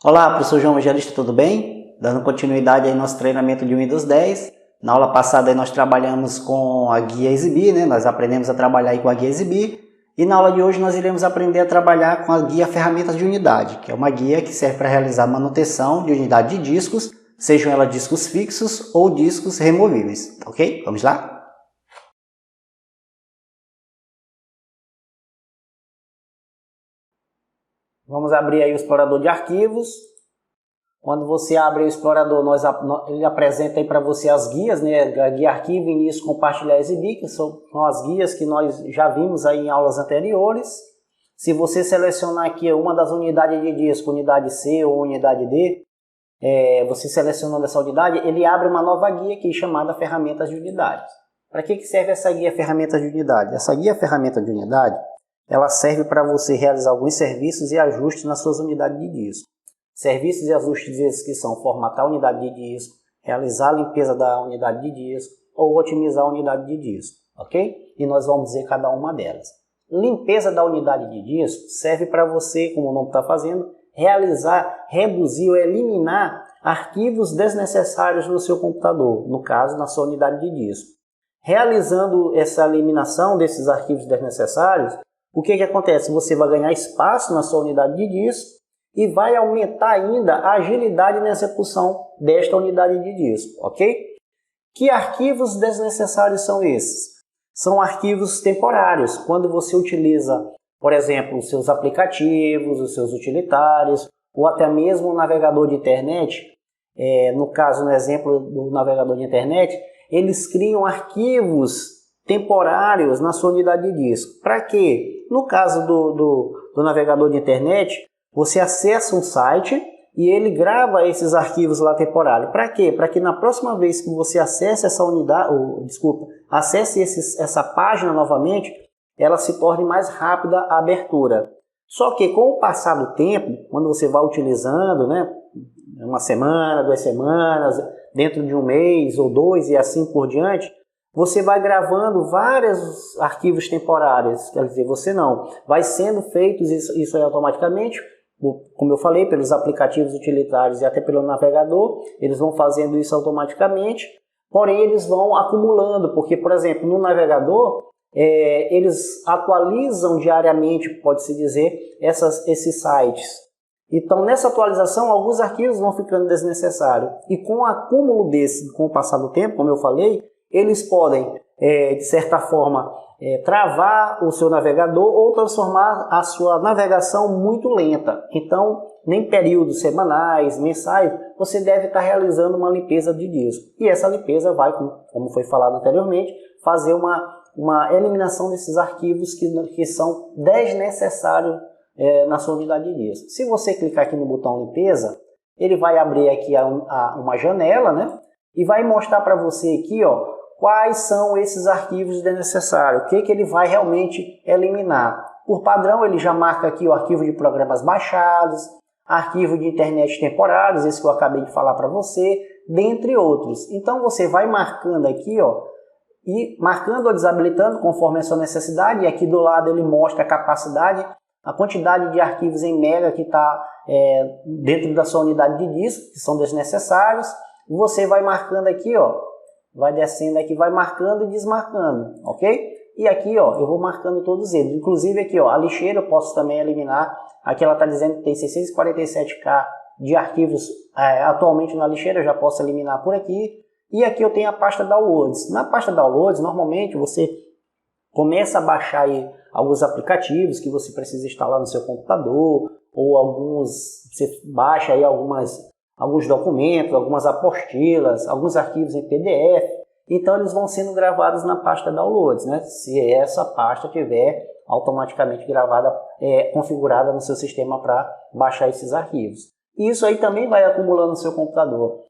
Olá, professor João Evangelista, tudo bem? Dando continuidade aí ao nosso treinamento de Windows 10. Na aula passada aí nós trabalhamos com a guia Exibir, né? Nós aprendemos a trabalhar aí com a guia Exibir. E na aula de hoje nós iremos aprender a trabalhar com a guia Ferramentas de Unidade, que é uma guia que serve para realizar manutenção de unidade de discos, sejam elas discos fixos ou discos removíveis, ok? Vamos lá? Vamos abrir aí o explorador de arquivos. Quando você abre o explorador, ele apresenta aí para você as guias, né? A guia arquivo, início, compartilhar, exibir, que são as guias que nós já vimos aí em aulas anteriores. Se você selecionar aqui uma das unidades de disco, unidade C ou unidade D, você selecionando essa unidade, ele abre uma nova guia aqui chamada Ferramentas de Unidade. Para que serve essa guia Ferramentas de Unidade? Essa guia Ferramentas de Unidade, ela serve para você realizar alguns serviços e ajustes nas suas unidades de disco. Serviços e ajustes que são formatar a unidade de disco, realizar a limpeza da unidade de disco ou otimizar a unidade de disco, ok? E nós vamos dizer cada uma delas. Limpeza da unidade de disco serve para você, como o nome está fazendo, realizar, reduzir ou eliminar arquivos desnecessários no seu computador, no caso, na sua unidade de disco. Realizando essa eliminação desses arquivos desnecessários, o que acontece? Você vai ganhar espaço na sua unidade de disco e vai aumentar ainda a agilidade na execução desta unidade de disco, ok? Que arquivos desnecessários são esses? São arquivos temporários, quando você utiliza, por exemplo, os seus aplicativos, os seus utilitários, ou até mesmo o navegador de internet. No caso, no exemplo do navegador de internet, eles criam arquivos temporários na sua unidade de disco. Para quê? No caso do navegador de internet, você acessa um site e ele grava esses arquivos lá temporários. Para quê? Para que na próxima vez que você acesse essa unidade, acesse essa página novamente, ela se torne mais rápida a abertura. Só que com o passar do tempo, quando você vai utilizando, né, uma semana, 2 semanas, dentro de um mês ou 2 e assim por diante, você vai gravando vários arquivos temporários, quer dizer, você não. Vai sendo feitos isso aí automaticamente, como eu falei, pelos aplicativos utilitários e até pelo navegador, eles vão fazendo isso automaticamente, porém eles vão acumulando, porque, por exemplo, no navegador, eles atualizam diariamente, pode-se dizer, esses sites. Então, nessa atualização, alguns arquivos vão ficando desnecessários. E com o acúmulo com o passar do tempo, como eu falei, eles podem, de certa forma, travar o seu navegador ou transformar a sua navegação muito lenta. Então, em períodos semanais, mensais, você deve estar realizando uma limpeza de disco. E essa limpeza vai, como foi falado anteriormente, fazer uma eliminação desses arquivos que são desnecessários na sua unidade de disco. Se você clicar aqui no botão limpeza, ele vai abrir aqui uma janela, né? E vai mostrar para você aqui, ó, quais são esses arquivos desnecessários, o que ele vai realmente eliminar. Por padrão, ele já marca aqui o arquivo de programas baixados, arquivo de internet temporários, esse que eu acabei de falar para você, dentre outros. Então, você vai marcando aqui, ó, e marcando ou desabilitando conforme a sua necessidade, e aqui do lado ele mostra a capacidade, a quantidade de arquivos em mega que está dentro da sua unidade de disco, que são desnecessários. Você vai marcando aqui, ó, vai descendo aqui, vai marcando e desmarcando, ok? E aqui, ó, eu vou marcando todos eles. Inclusive aqui, ó, a lixeira eu posso também eliminar. Aqui ela está dizendo que tem 647K de arquivos atualmente na lixeira, eu já posso eliminar por aqui. E aqui eu tenho a pasta Downloads. Na pasta Downloads, normalmente você começa a baixar aí alguns aplicativos que você precisa instalar no seu computador, ou você baixa aí alguns documentos, algumas apostilas, alguns arquivos em PDF. Então eles vão sendo gravados na pasta Downloads, né? Se essa pasta tiver automaticamente gravada, configurada no seu sistema para baixar esses arquivos. E isso aí também vai acumulando no seu computador.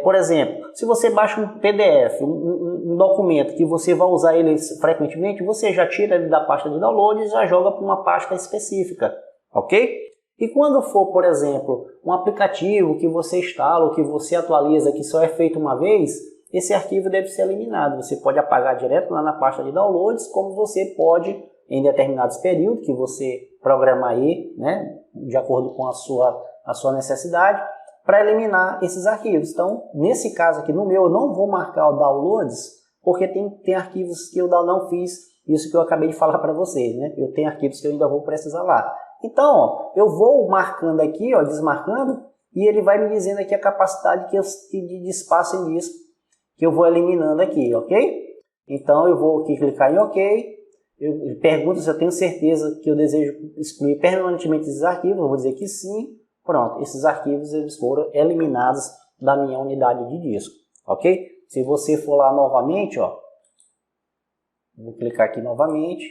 Por exemplo, se você baixa um PDF, um documento que você vai usar ele frequentemente, você já tira ele da pasta de download e já joga para uma pasta específica, ok? E quando for, por exemplo, um aplicativo que você instala ou que você atualiza, que só é feito uma vez, esse arquivo deve ser eliminado. Você pode apagar direto lá na pasta de downloads, como você pode, em determinados períodos que você programar aí, né, de acordo com a sua a sua necessidade, para eliminar esses arquivos. Então, nesse caso aqui, no meu, eu não vou marcar o downloads, porque tem arquivos que eu não fiz, isso que eu acabei de falar para vocês, né? Eu tenho arquivos que eu ainda vou precisar lá. Então, ó, eu vou marcando aqui, ó, desmarcando, e ele vai me dizendo aqui a capacidade de espaço em disco que eu vou eliminando aqui, ok? Então, eu vou aqui clicar em OK. Eu pergunto se eu tenho certeza que eu desejo excluir permanentemente esses arquivos. Eu vou dizer que sim. Pronto, esses arquivos eles foram eliminados da minha unidade de disco, ok? Se você for lá novamente, ó, vou clicar aqui novamente.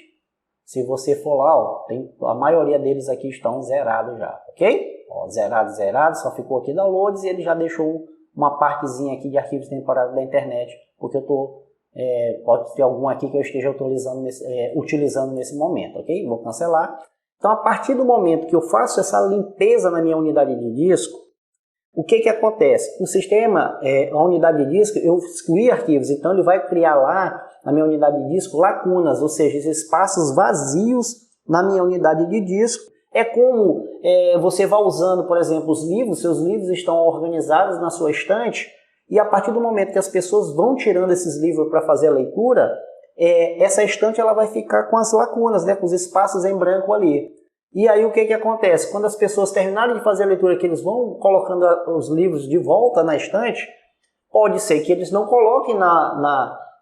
Se você for lá, ó, a maioria deles aqui estão zerados já, ok? Ó, zerado, só ficou aqui downloads e ele já deixou uma partezinha aqui de arquivos temporários da internet, porque pode ter algum aqui que eu esteja utilizando nesse momento, ok? Vou cancelar. Então, a partir do momento que eu faço essa limpeza na minha unidade de disco, o que acontece? O sistema, a unidade de disco, eu excluí arquivos, então ele vai criar lá, na minha unidade de disco, lacunas, ou seja, espaços vazios na minha unidade de disco. É como você vai usando, por exemplo, os livros, seus livros estão organizados na sua estante, e a partir do momento que as pessoas vão tirando esses livros para fazer a leitura, essa estante ela vai ficar com as lacunas, né, com os espaços em branco ali. E aí o que acontece? Quando as pessoas terminarem de fazer a leitura, que eles vão colocando os livros de volta na estante, pode ser que eles não coloquem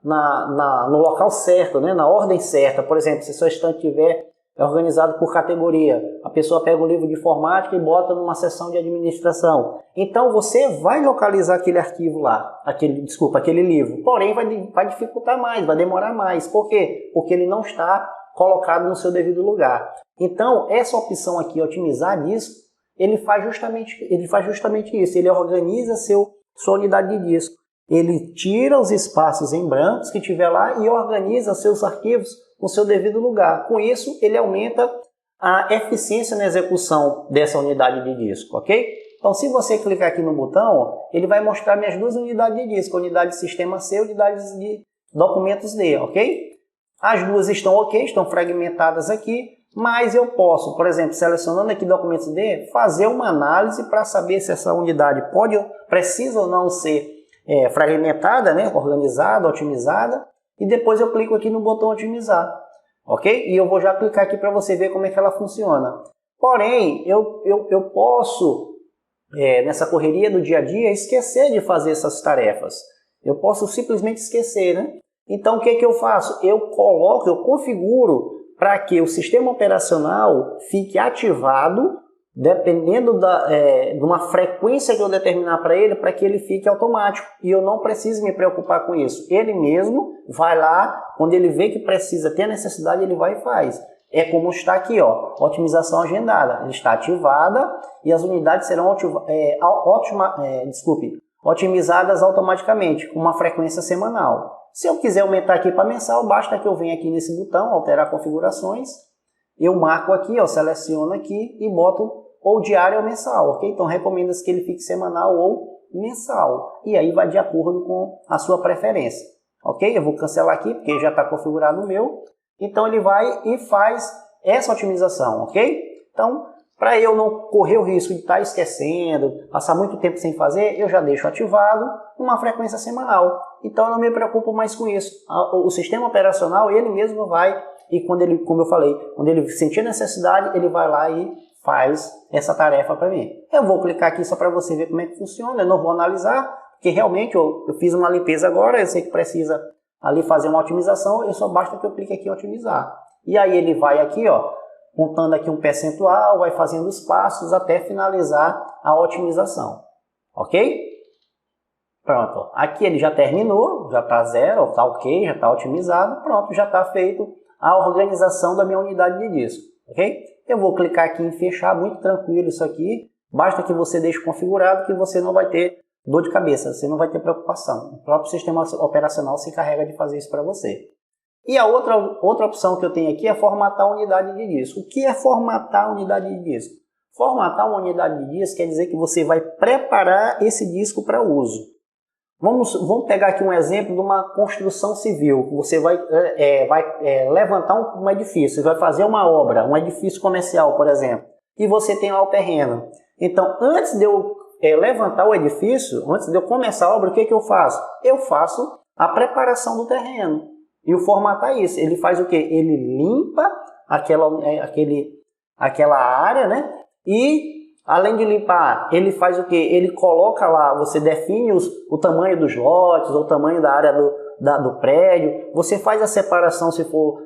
no local certo, né, na ordem certa. Por exemplo, se sua estante estiver organizado por categoria, a pessoa pega o livro de informática e bota numa seção de administração. Então você vai localizar aquele arquivo lá, aquele livro, porém vai dificultar mais, vai demorar mais. Por quê? Porque ele não está colocado no seu devido lugar. Então essa opção aqui, otimizar disco, ele faz justamente isso, ele organiza sua unidade de disco. Ele tira os espaços em brancos que tiver lá e organiza seus arquivos no seu devido lugar. Com isso, ele aumenta a eficiência na execução dessa unidade de disco, ok? Então, se você clicar aqui no botão, ele vai mostrar minhas duas unidades de disco, unidade de sistema C e unidade de documentos D, ok? As duas estão ok, estão fragmentadas aqui, mas eu posso, por exemplo, selecionando aqui documentos D, fazer uma análise para saber se essa unidade precisa ou não ser fragmentada, né, organizada, otimizada, e depois eu clico aqui no botão otimizar, ok? E eu vou já clicar aqui para você ver como é que ela funciona. Porém, eu posso, nessa correria do dia a dia, esquecer de fazer essas tarefas. Eu posso simplesmente esquecer, né? Então, o que eu faço? Eu configuro para que o sistema operacional fique ativado dependendo de uma frequência que eu determinar para ele, para que ele fique automático e eu não preciso me preocupar com isso. Ele mesmo vai lá, quando ele vê que precisa, tem a necessidade, ele vai e faz. É como está aqui, ó, otimização agendada. Ele está ativada e as unidades serão otimizadas automaticamente, com uma frequência semanal. Se eu quiser aumentar aqui para mensal, basta que eu venha aqui nesse botão, alterar configurações. Eu marco aqui, ó, seleciono aqui e boto ou diário ou mensal, ok? Então recomenda-se que ele fique semanal ou mensal. E aí vai de acordo com a sua preferência, ok? Eu vou cancelar aqui porque já está configurado o meu. Então ele vai e faz essa otimização, ok? Então, para eu não correr o risco de estar esquecendo, passar muito tempo sem fazer, eu já deixo ativado uma frequência semanal. Então eu não me preocupo mais com isso. O sistema operacional, ele mesmo vai, e quando ele, como eu falei, quando ele sentir necessidade, ele vai lá e faz essa tarefa para mim. Eu vou clicar aqui só para você ver como é que funciona, eu não vou analisar, porque realmente eu fiz uma limpeza agora, eu sei que precisa ali fazer uma otimização, só basta que eu clique aqui em otimizar. E aí ele vai aqui, ó, contando aqui um percentual, vai fazendo os passos até finalizar a otimização, ok? Pronto, aqui ele já terminou, já está zero, está ok, já está otimizado, pronto, já está feito a organização da minha unidade de disco, ok? Eu vou clicar aqui em fechar, muito tranquilo isso aqui, basta que você deixe configurado que você não vai ter dor de cabeça, você não vai ter preocupação, o próprio sistema operacional se encarrega de fazer isso para você. E a outra opção que eu tenho aqui é formatar a unidade de disco. O que é formatar a unidade de disco? Formatar uma unidade de disco quer dizer que você vai preparar esse disco para uso. Vamos pegar aqui um exemplo de uma construção civil. Você vai levantar um edifício, você vai fazer uma obra, um edifício comercial, por exemplo, e você tem lá o terreno. Então, antes de eu levantar o edifício, antes de eu começar a obra, o que eu faço? Eu faço a preparação do terreno. E o formatar isso. Ele faz o quê? Ele limpa aquela área, né? E, além de limpar, ele faz o quê? Ele coloca lá, você define o tamanho dos lotes, o tamanho da área do prédio. Você faz a separação se for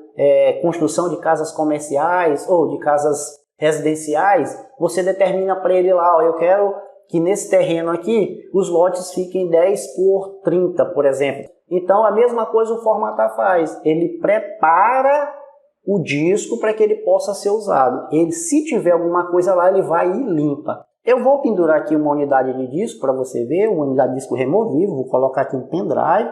construção de casas comerciais ou de casas residenciais. Você determina para ele lá, ó, eu quero que nesse terreno aqui os lotes fiquem 10 por 30, por exemplo. Então, a mesma coisa o formatar faz. Ele prepara o disco para que ele possa ser usado. Ele, se tiver alguma coisa lá, ele vai e limpa. Eu vou pendurar aqui uma unidade de disco para você ver, uma unidade de disco removível. Vou colocar aqui um pendrive,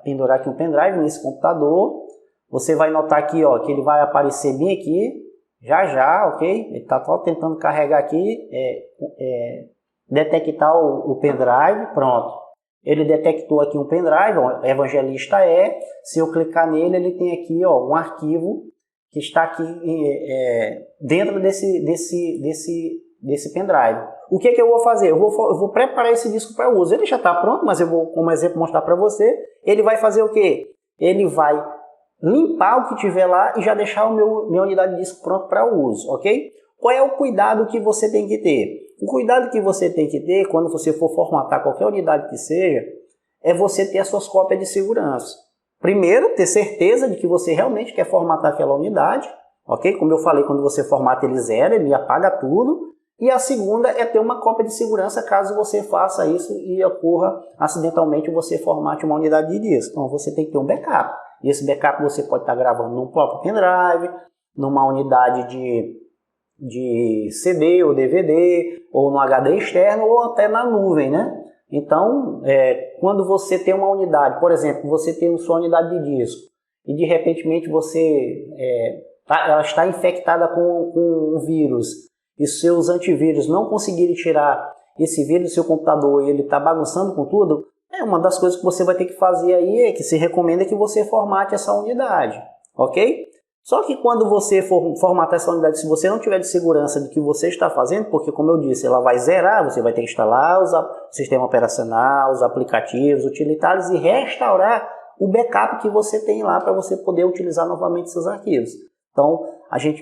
pendurar aqui um pendrive nesse computador. Você vai notar aqui, ó, que ele vai aparecer bem aqui, já, ok? Ele está tentando carregar aqui, detectar o pendrive, pronto. Ele detectou aqui um pendrive, ó, Evangelista. Se eu clicar nele, ele tem aqui, ó, um arquivo que está aqui dentro desse pendrive. O que eu vou fazer? Eu vou preparar esse disco para uso. Ele já está pronto, mas eu vou, como exemplo, mostrar para você. Ele vai fazer o quê? Ele vai limpar o que tiver lá e já deixar minha unidade de disco pronto para uso, ok? Qual é o cuidado que você tem que ter? O cuidado que você tem que ter quando você for formatar qualquer unidade que seja, é você ter as suas cópias de segurança. Primeiro, ter certeza de que você realmente quer formatar aquela unidade, ok? Como eu falei, quando você formata ele zera, ele apaga tudo. E a segunda é ter uma cópia de segurança caso você faça isso e ocorra acidentalmente você formate uma unidade de disco. Então você tem que ter um backup. E esse backup você pode estar gravando num próprio pendrive, numa unidade de CD ou DVD, ou no HD externo, ou até na nuvem, né? Então, quando você tem uma unidade, por exemplo, você tem sua unidade de disco, e de repente ela está infectada com um vírus, e seus antivírus não conseguirem tirar esse vírus do seu computador e ele está bagunçando com tudo, uma das coisas que você vai ter que fazer aí, que se recomenda que você formate essa unidade, ok? Só que quando você for formatar essa unidade, se você não tiver de segurança do que você está fazendo, porque como eu disse, ela vai zerar, você vai ter que instalar o sistema operacional, os aplicativos, utilitários e restaurar o backup que você tem lá para você poder utilizar novamente seus arquivos. Então,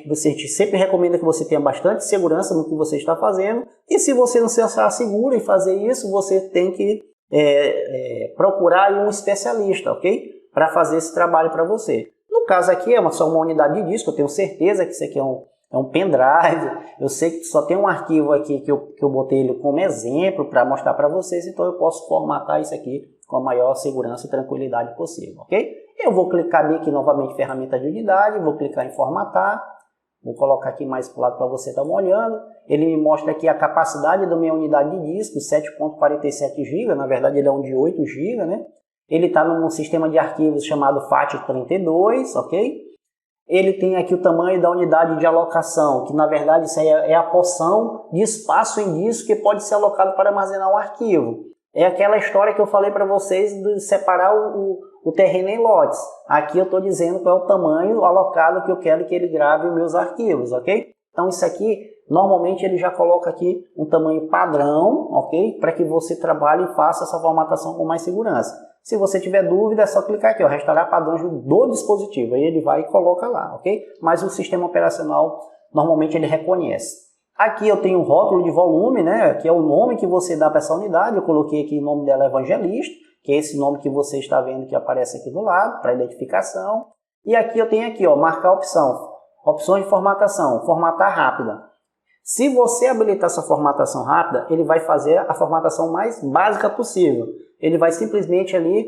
você sempre recomenda que você tenha bastante segurança no que você está fazendo, e se você não se achar seguro em fazer isso, você tem que procurar um especialista, ok? Para fazer esse trabalho para você. No caso aqui é só uma unidade de disco, eu tenho certeza que isso aqui é um pendrive, eu sei que só tem um arquivo aqui que eu botei ele como exemplo para mostrar para vocês, então eu posso formatar isso aqui com a maior segurança e tranquilidade possível, ok? Eu vou clicar aqui novamente em ferramenta de unidade, vou clicar em formatar, vou colocar aqui mais para o lado para você estar olhando, ele me mostra aqui a capacidade da minha unidade de disco, 7.47 GB, na verdade ele é um de 8 GB, né? Ele está num sistema de arquivos chamado FAT32, ok? Ele tem aqui o tamanho da unidade de alocação, que na verdade isso aí é a porção de espaço em disco que pode ser alocado para armazenar um arquivo. É aquela história que eu falei para vocês de separar o terreno em lotes. Aqui eu estou dizendo qual é o tamanho alocado que eu quero que ele grave os meus arquivos, ok? Então isso aqui, normalmente ele já coloca aqui um tamanho padrão, ok? Para que você trabalhe e faça essa formatação com mais segurança. Se você tiver dúvida, é só clicar aqui, ó, restaurar padrões do dispositivo. Aí ele vai e coloca lá, ok? Mas o sistema operacional, normalmente ele reconhece. Aqui eu tenho um rótulo de volume, né? Que é o nome que você dá para essa unidade. Eu coloquei aqui o nome dela Evangelista, que é esse nome que você está vendo que aparece aqui do lado, para identificação. E aqui eu tenho aqui, ó, marcar opção. Opções de formatação, formatar rápida. Se você habilitar essa formatação rápida, ele vai fazer a formatação mais básica possível. Ele vai simplesmente ali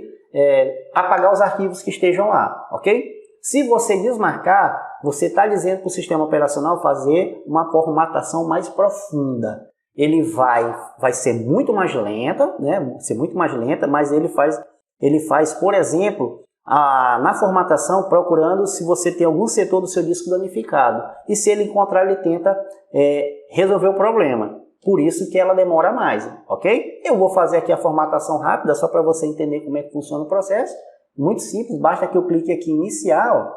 apagar os arquivos que estejam lá, ok? Se você desmarcar, você está dizendo para o sistema operacional fazer uma formatação mais profunda. Ele vai ser muito mais lenta, né? Mas ele faz, por exemplo, na formatação procurando se você tem algum setor do seu disco danificado. E se ele encontrar, ele tenta resolver o problema. Por isso que ela demora mais, ok? Eu vou fazer aqui a formatação rápida, só para você entender como é que funciona o processo. Muito simples, basta que eu clique aqui em iniciar, ó,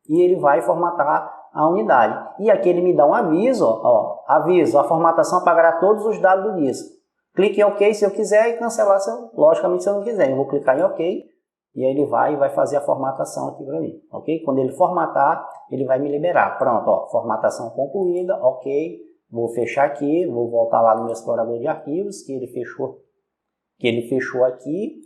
e ele vai formatar a unidade. E aqui ele me dá um aviso, ó, aviso, a formatação apagará todos os dados do disco. Clique em OK se eu quiser e cancelar, logicamente, se eu não quiser. Eu vou clicar em OK e aí ele vai fazer a formatação aqui para mim, ok? Quando ele formatar, ele vai me liberar. Pronto, ó, formatação concluída, ok. Vou fechar aqui, vou voltar lá no meu explorador de arquivos, que ele fechou aqui.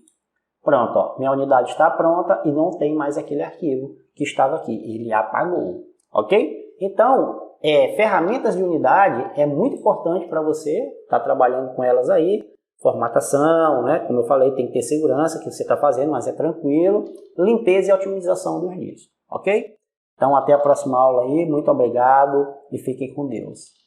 Pronto, ó, minha unidade está pronta e não tem mais aquele arquivo que estava aqui. Ele apagou, ok? Então, ferramentas de unidade é muito importante para você estar trabalhando com elas aí. Formatação, né? Como eu falei, tem que ter segurança que você está fazendo, mas é tranquilo. Limpeza e otimização dos discos, ok? Então, até a próxima aula aí. Muito obrigado e fiquem com Deus.